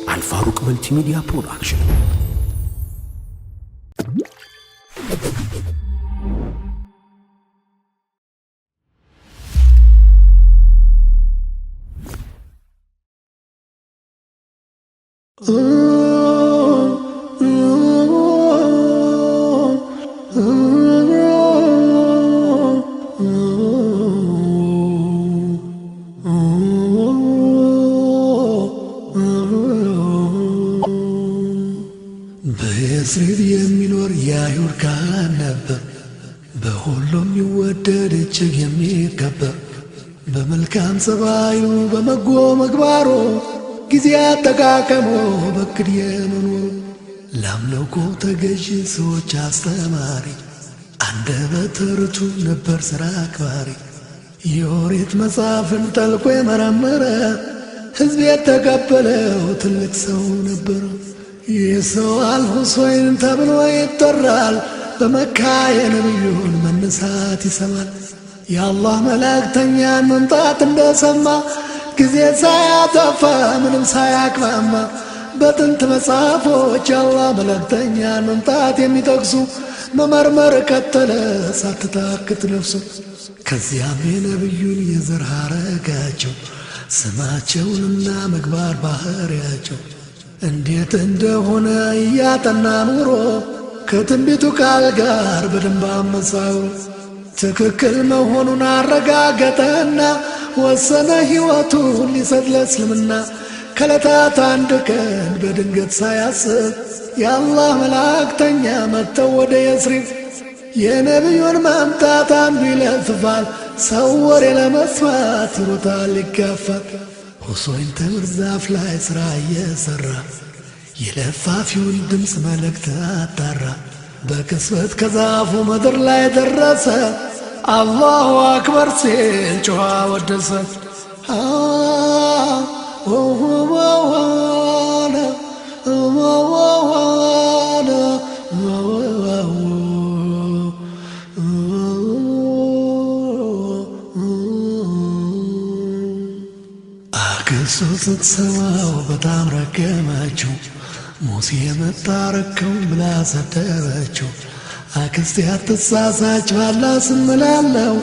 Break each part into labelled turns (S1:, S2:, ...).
S1: አልፋሩቅ መልቲሚዲያ ፕሮዳክሽን
S2: በየስሪድ የሚኖር የአይሁድ ካህን ነበር። በሁሉም ይወደድ እጅግ የሚከበር በመልካም ጸባዩ በመጎ ምግባሩ ጊዜ አጠቃቀሙ በክድ የመኖሩ ለአምልኮ ተገዥ ሰዎች አስተማሪ አንደበተ ርቱዕ ነበር ሥራ አክባሪ የኦሪት መጽሐፍን ጠልቆ የመረመረ ሕዝብ የተቀበለው ትልቅ ሰው ነበር። ይህ ሰው አልሁሰይን ተብሎ ይጠራል። በመካ የነቢዩን መነሳት ይሰማል። የአላህ መልእክተኛን መምጣት እንደሰማ ጊዜ ሳያጠፋ ምንም ሳያቅማማ በጥንት መጽሐፎች የአላህ መልእክተኛን መምጣት የሚጠቅሱ መመርመር ቀጠለ ሳትታክት ነፍሱ። ከዚያም የነቢዩን የዘር ሐረጋቸው ስማቸውንና ምግባር ባህሪያቸው እንዴት እንደሆነ እያጠና ኑሮ ከትንቢቱ ቃል ጋር በደንብ አመሳው ትክክል መሆኑን አረጋገጠና ወሰነ ሕይወቱን ሊሰጥ ለእስልምና። ከዕለታት አንድ ቀን በድንገት ሳያስብ የአላህ መላእክተኛ መጥተው ወደ የስሪብ የነቢዩን መምጣት አንዱ ይለፍፋል። ሰው ወሬ ለመስማት ይሮጣል ይጋፋል። ሁሰይን ተምር ዛፍ ላይ ሥራ እየሠራ የለፋፊውን ድምፅ መልእክት አጣራ። በቅጽበት ከዛፉ ምድር ላይ ደረሰ። አላሁ አክበር ሲል ጮኸ ወደሰ። አክስቱ ስትሰማው በጣም ረገመችው። ሙሴ መጣረከው ብላ ሰደበችው። አክስቴ አትሳሳች ባላ ስምላለው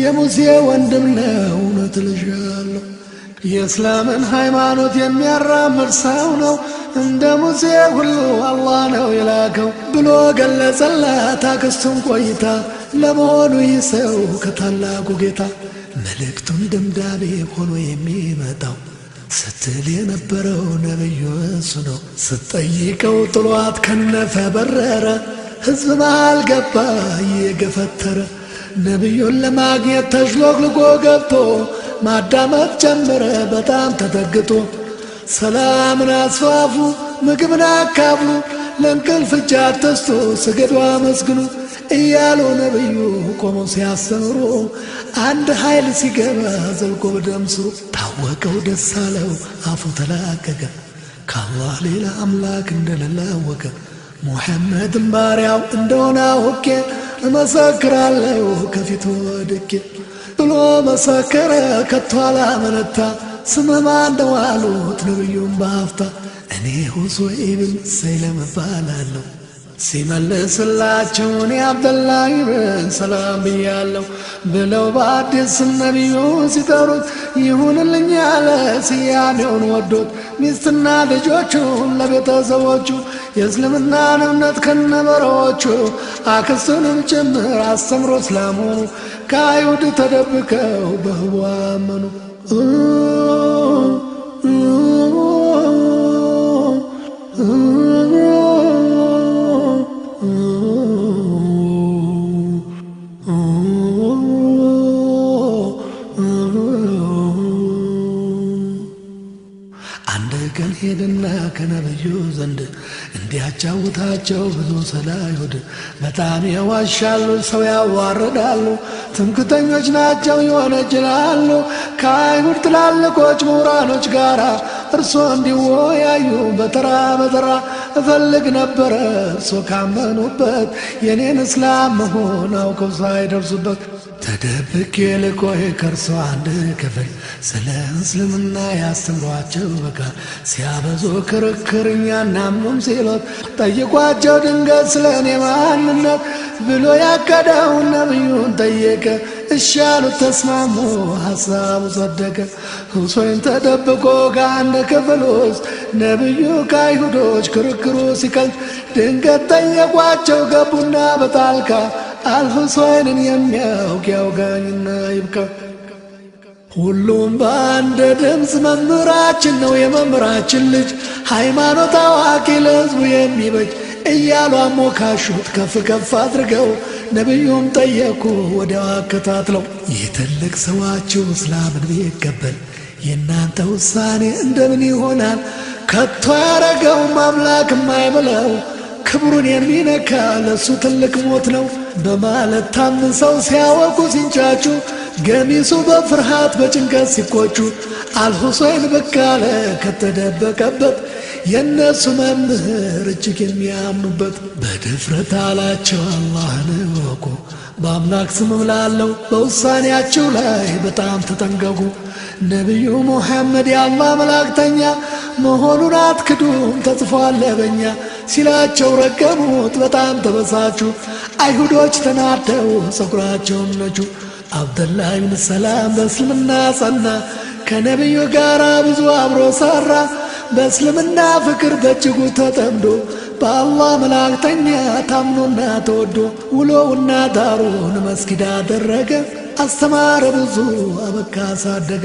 S2: የሙሴ ወንድም ነው እውነት ልሻለሁ። የእስላምን ሃይማኖት የሚያራምድ ሰው ነው እንደ ሙሴ ሁሉ አላህ ነው የላከው ብሎ ገለጸላት አክስቱን ቆይታ። ለመሆኑ ይህ ሰው ከታላቁ ጌታ መልእክቱን ደምዳቤ ሆኖ የሚመጣው ስትል የነበረው ነቢዩ እሱ ነው። ስትጠይቀው ጥሏት ከነፈ በረረ። ሕዝብ መሃል ገባ እየገፈተረ። ነቢዩን ለማግኘት ተሽሎክልኮ ገብቶ ማዳመጥ ጀመረ በጣም ተጠግቶ። ሰላምን አስፋፉ፣ ምግብን አካፍሉ፣ ለእንቅልፍ እጅ አትስጡ፣ ስገዱ አመስግኑ እያሉ ነቢዩ ቆመው ሲያስተምሩ አንድ ኃይል ሲገባ ዘልቆ በደም ስሩ። ታወቀው ደስ አለው አፉ ተላቀቀ። ከአላህ ሌላ አምላክ እንደሌለ አወቀ። ሙሐመድን ባሪያው እንደሆነ አውቄ እመሰክራለሁ ከፊቱ ወድቄ ብሎ መሰከረ። ከቶ አላመነታ። ስምህ ማን ነው አሉት ነቢዩን በአፍታ። እኔ ሁሰይን ሰይለም እባላለሁ። ሲመልስላቸው እኔ አብደላህ ብን ሰላም ብያለሁ ብለው በአዲስ ነቢዩ ሲጠሩት ይሁንልኝ ያለ ስያሜውን ወዶት ሚስትና ልጆቹን ለቤተሰቦቹ የእስልምናን እምነት ከነበረዎቹ አክስቱንም ጭምር አስተምሮ እስላሙኑ ከአይሁድ ተደብቀው በህቡ አመኑ። አንድ ቀን ሄደና ከነቢዩ ዘንድ እንዲያጫውታቸው ብዙ ስለ አይሁድ በጣም የዋሻሉ፣ ሰው ያዋርዳሉ፣ ትምክተኞች ናቸው ይወነጅላሉ። ከአይሁድ ትላልቆች ምሁራኖች ጋር እርሶ እንዲወያዩ በተራ በተራ እፈልግ ነበረ። እርሶ ካመኑበት የኔን እስላም መሆን አውቀው ሳይደርሱበት ተደብቄ ልቆይ ከርሷ አንድ ክፍል ስለ እስልምና ያስተምሯቸው በቃል ሲያበዙ ክርክር እኛ እናምኑም ሲሎት ጠይቋቸው ድንገት ስለ እኔ ማንነት ብሎ ያቀደውን ነብዩን ጠየቀ። እሺ ያሉት ተስማሙ፣ ሐሳቡ ጸደቀ። ሁሴን ተደብቆ ከአንድ ክፍል ውስጥ ነብዩ ከአይሁዶች ክርክሩ ሲቀልጥ ድንገት ጠየቋቸው ገቡና በጣልቃ አልሁሴንን የሚያውቅ ያውጋኝና ይብቃ። ሁሉም በአንድ ድምፅ መምህራችን ነው የመምህራችን ልጅ ሃይማኖት አዋቂ ለሕዝቡ የሚበጅ እያሉ አሞካሹት ከፍ ከፍ አድርገው ነቢዩም ጠየቁ ወዲያው አከታትለው የትልቅ ሰዋችሁ እስላምን ቢቀበል የእናንተ ውሳኔ እንደምን ይሆናል? ከቶ ያረገውም አምላክ የማይምለው ክብሩን የሚነካ ለሱ ትልቅ ሞት ነው በማለት ታምሰው ሲያወቁ ሲንጫጩ ገሚሱ በፍርሃት በጭንቀት ሲቆጩ አልሁሴን ብቅ አለ ከተደበቀበት የእነሱ መምህር እጅግ የሚያምኑበት በድፍረት አላቸው አላህን እወቁ በአምላክ ስም እምላለሁ በውሳኔያችሁ ላይ በጣም ተጠንቀቁ። ነቢዩ ሙሐመድ የአላህ መላእክተኛ መሆኑን አትክዱም ተጽፏል በኛ ሲላቸው ረገሙት በጣም ተበሳጩ። አይሁዶች ተናደው ፀጉራቸውን ነጩ። አብደላህ ብን ሰላም በእስልምና ጸና ከነቢዩ ጋር ብዙ አብሮ ሠራ በእስልምና ፍቅር በእጅጉ ተጠምዶ በአላህ መላእክተኛ ታምኖና ተወዶ ውሎውና ዳሩን መስጊድ አደረገ አስተማረ ብዙ አበካ አሳደገ።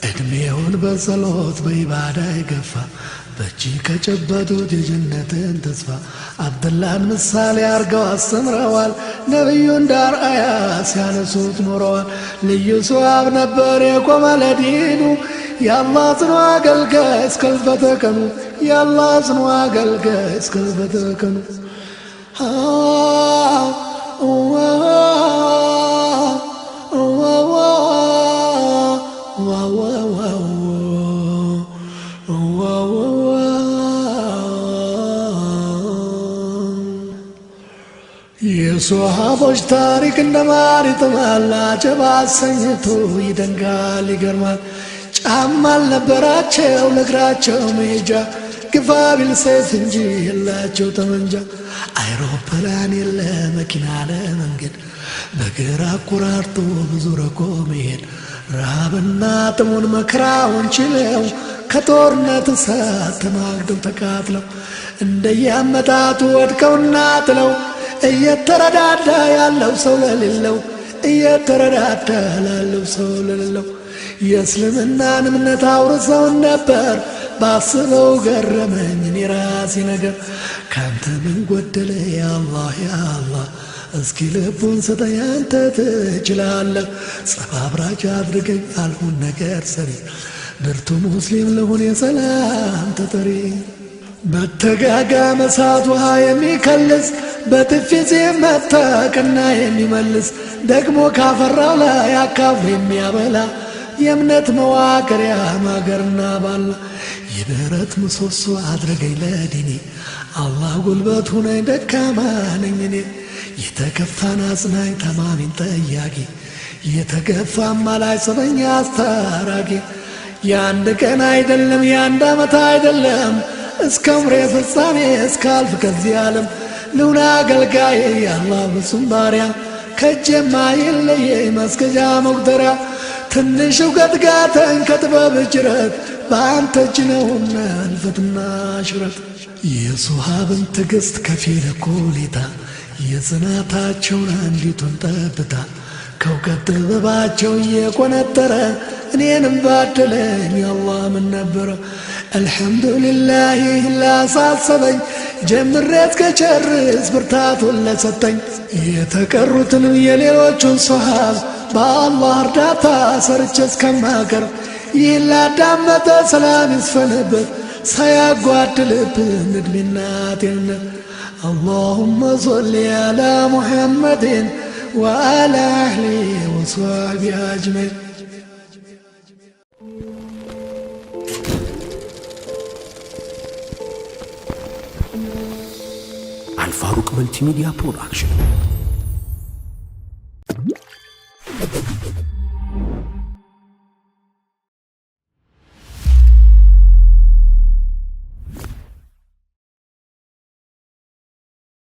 S2: ዕድሜውን በጸሎት በኢባዳ ይገፋ በእጅ ከጨበጡት የጀነትን ተስፋ አብደላህን ምሳሌ አርገው አስተምረዋል። ነቢዩ እንደ አርአያ ሲያነሱት ኖረዋል። ልዩ ሰዋብ ነበር የቆመ ለዲኑ የአላህ ጽኑ አገልጋይ እስከ ሕልፈተ ቀኑ የአላህ ጽኑ አገልጋይ እስከ ሕልፈተ ቀኑ። የሶሃቦች ታሪክ እንደ ማር ይጥማል አጀብ አሰኝቶ ይደንቃል ይገርማል። ጫማ አልነበራቸው ለእግራቸው መሄጃ ግፋ ቢል ሰይፍ እንጂ የላቸው ጠመንጃ። አይሮፕላን የለ መኪና ለመንገድ በግራ አቆራርጦ ብዙ ረቆ መሄድ ረሃብና ጥሙን መከራውን ችለው ከጦርነት እሳት ተማግደው ተቃጥለው እንደያመጣጡ ወድቀውና ጥለው እየተረዳዳ ያለው ሰው ለሌለው እየተረዳዳ ላለው ሰው ለሌለው የእስልምናን እምነት አውርሰውን ነበር ባስበው ገረመኝ እኔ ራሴ ነገር። ካንተ ምን ጎደለ ያአላህ ያአላህ እስኪ ልቡን ስጠኝ አንተ ትችላለህ። ጸብ አብራጅ አድርገኝ አልሁን ነገር ሰሪ ብርቱ ሙስሊም ልሁን የሰላም ተጠሪ። በተጋጋመ እሳት ውሃ የሚከልስ በጥፊ ሲመታ ቀና የሚመልስ ደግሞ ካፈራው ላይ አካፍሎ የሚያበላ የእምነት መዋቅሪያ ማገርና ባላ የብረት ምሰሶ አድርገኝ ለዲኔ አላህ ጉልበት ሁነኝ ደካማ ነኝ እኔ። የተከፋን አጽናኝ ተማሚን ጠያቂ የተገፋማ ላይ ሰበኛ አስታራቂ። የአንድ ቀን አይደለም የአንድ ዓመት አይደለም እስከ ምሬ ፍጻሜ እስካልፍ ከዚህ ዓለም ልሁን አገልጋዬ የአላህ ፍጹም ባሪያ ከእጄማ የለየኝ መስገጃ መቁጠሪያ። ትንሽ እውቀት ጋተኝ ከጥበብ ጅረት በአንተ እጅ ነውና እልፈትና ሽረት። የሶሃብን ትዕግሥት ከፊል እኩሌታ የጽናታቸውን አንዲቱን ጠብታ ከእውቀት ጥበባቸው እየቆነጠረ እኔንም ባደለኝ አላህ ምን ነበረ። አልሐምዱሊላህ ላሳሰበኝ ጀምሬ እስከጨርስ ብርታቱን ለሰጠኝ። የተቀሩትንም የሌሎቹን ሶሃብ በአላህ እርዳታ ሰርቼ እስከማቀር ይህን ላዳመጠ ሰላም ይስፈንበት ሳያጓድልብን ዕድሜና ጤንነት። አላሁመ ሶሊ አላ ሙሐመድን ወአላ አህሊ ወሰሕቢ አጅመዒን።
S1: አልፋሩቅ መልቲሚዲያ ፕሮዳክሽን